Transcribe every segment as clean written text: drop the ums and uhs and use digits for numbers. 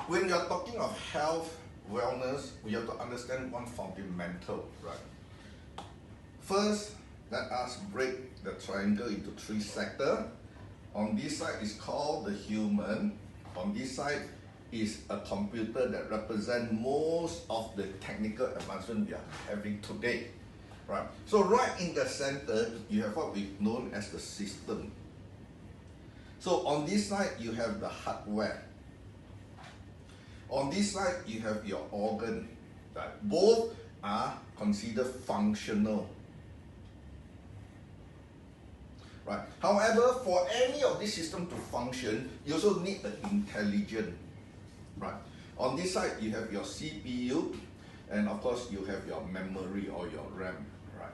when you're talking of health, wellness, we have to understand one fundamental, right? First, let us break the triangle into three sectors. On this side is called the human. On this side is a computer that represents most of the technical advancement we are having today. Right. So right in the center, you have what we known as the system. So on this side, you have the hardware. On this side, you have your organ. Right. Both are considered functional. Right. However, for any of this system to function, you also need an intelligence. Right. On this side, you have your CPU, and of course, you have your memory or your RAM. Right.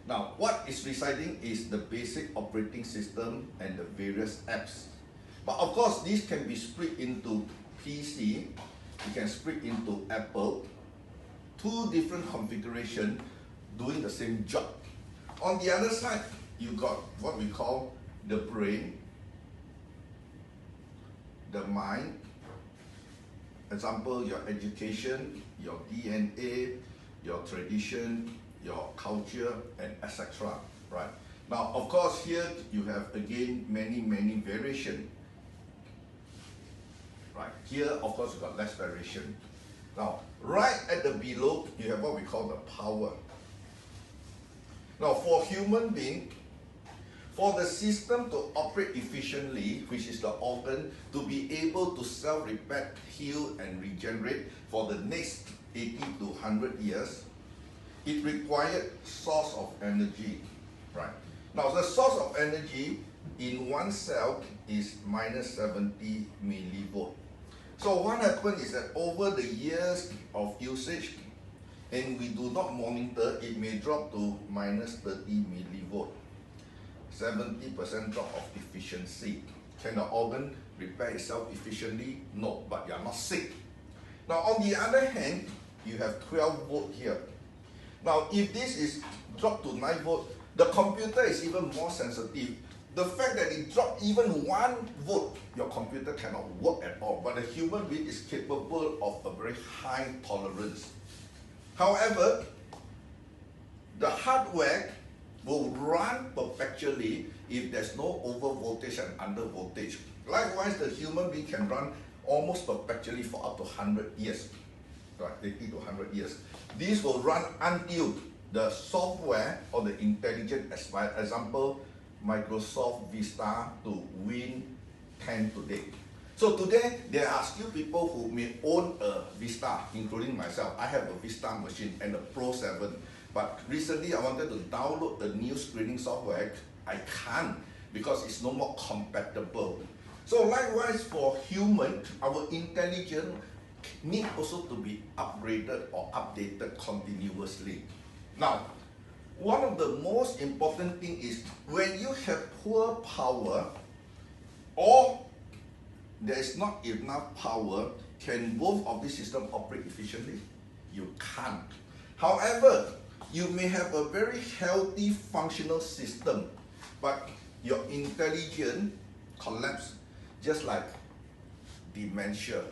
Now, what is residing is the basic operating system and the various apps. But of course, this can be split into PC, you can split into Apple, two different configurations doing the same job. On the other side, you got what we call the brain, the mind, example, your education, your DNA, your tradition, your culture, and etc. Right. Now, of course, here you have again many variations. Right. Here, of course, you got less variation. Now, right at the below, you have what we call the power. Now, for human being, for the system to operate efficiently, which is the organ, to be able to self-repair, heal, and regenerate for the next 80 to 100 years, it required source of energy. Right. Now, the source of energy in one cell is minus 70 millivolt. So what happened is that over the years of usage, and we do not monitor, it may drop to minus 30 millivolt. 70% drop of efficiency. Can the organ repair itself efficiently? No, but you are not sick. Now, on the other hand, you have 12 volt here. Now, if this is dropped to 9 volt, the computer is even more sensitive. The fact that it dropped even 1 volt, your computer cannot work at all. But the human being is capable of a very high tolerance. However, the hardware will run perpetually if there's no over voltage and under voltage. Likewise, the human being can run almost perpetually for up to 100 years, right? 80 to 100 years. This will run until the software or the intelligent expire. Example, Microsoft Vista to Win 10 today. So today, there are still people who may own a Vista, including myself. I have a Vista machine and a Pro 7. But recently, I wanted to download the new screening software. I can't because it's no more compatible. So likewise, for human, our intelligence need also to be upgraded or updated continuously. Now, one of the most important thing is when you have poor power or there is not enough power, can both of these systems operate efficiently? You can't. However, you may have a very healthy functional system, but your intelligence collapse, just like dementia,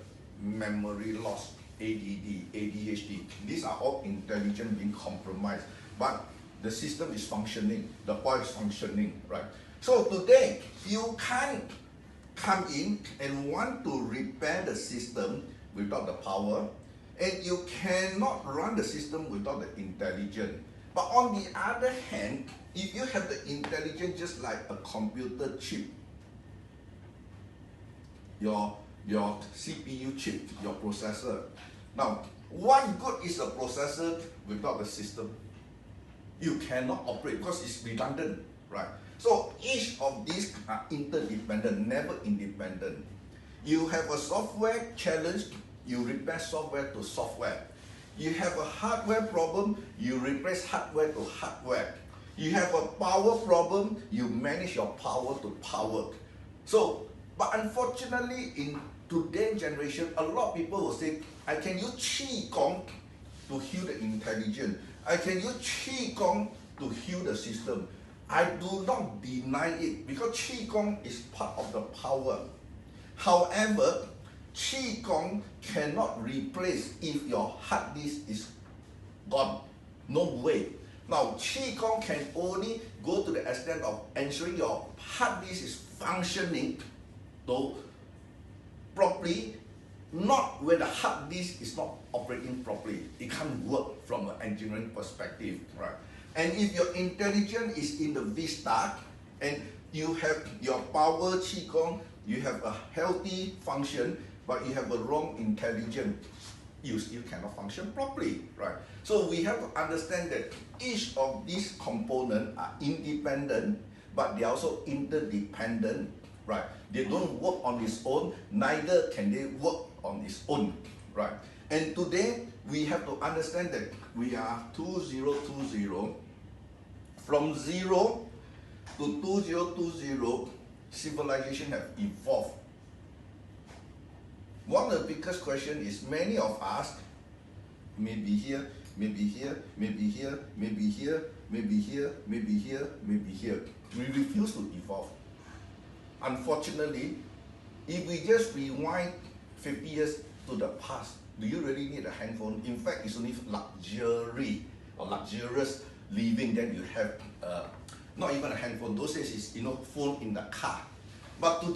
memory loss, ADD, ADHD. These are all intelligence being compromised, but the system is functioning, the body is functioning, right? So today, you can't come in and want to repair the system without the power, and you cannot run the system without the intelligence. But on the other hand, if you have the intelligence just like a computer chip, your CPU chip, your processor. Now, what good is a processor without the system? You cannot operate because it's redundant, right? So each of these are interdependent, never independent. You have a software challenge, you repair software to software. You have a hardware problem, you replace hardware to hardware. You have a power problem, you manage your power to power. So, but unfortunately, in today's generation, a lot of people will say, I can use Qi Gong to heal the intelligence. I can use Qi Gong to heal the system. I do not deny it because Qi Gong is part of the power. However, Qigong cannot replace if your hard disk is gone. No way. Now, Qigong can only go to the extent of ensuring your hard disk is functioning though properly, not when the hard disk is not operating properly. It can't work from an engineering perspective, right? And if your intelligence is in the Vista and you have your power Qigong, you have a healthy function, but you have a wrong intelligence, you still cannot function properly, right? So we have to understand that each of these components are independent, but they are also interdependent, right? They don't work on its own, neither can they work on its own, right? And today we have to understand that we are 2020. From 0 to 2020, civilization have evolved. One of the biggest questions is many of us may be here, maybe here, maybe here, maybe here, maybe here, maybe here, maybe here. We refuse to evolve. Unfortunately, if we just rewind 50 years to the past, do you really need a handphone? In fact, it's only luxury or luxurious living that you have not even a handphone. Those days is phone in the car. But today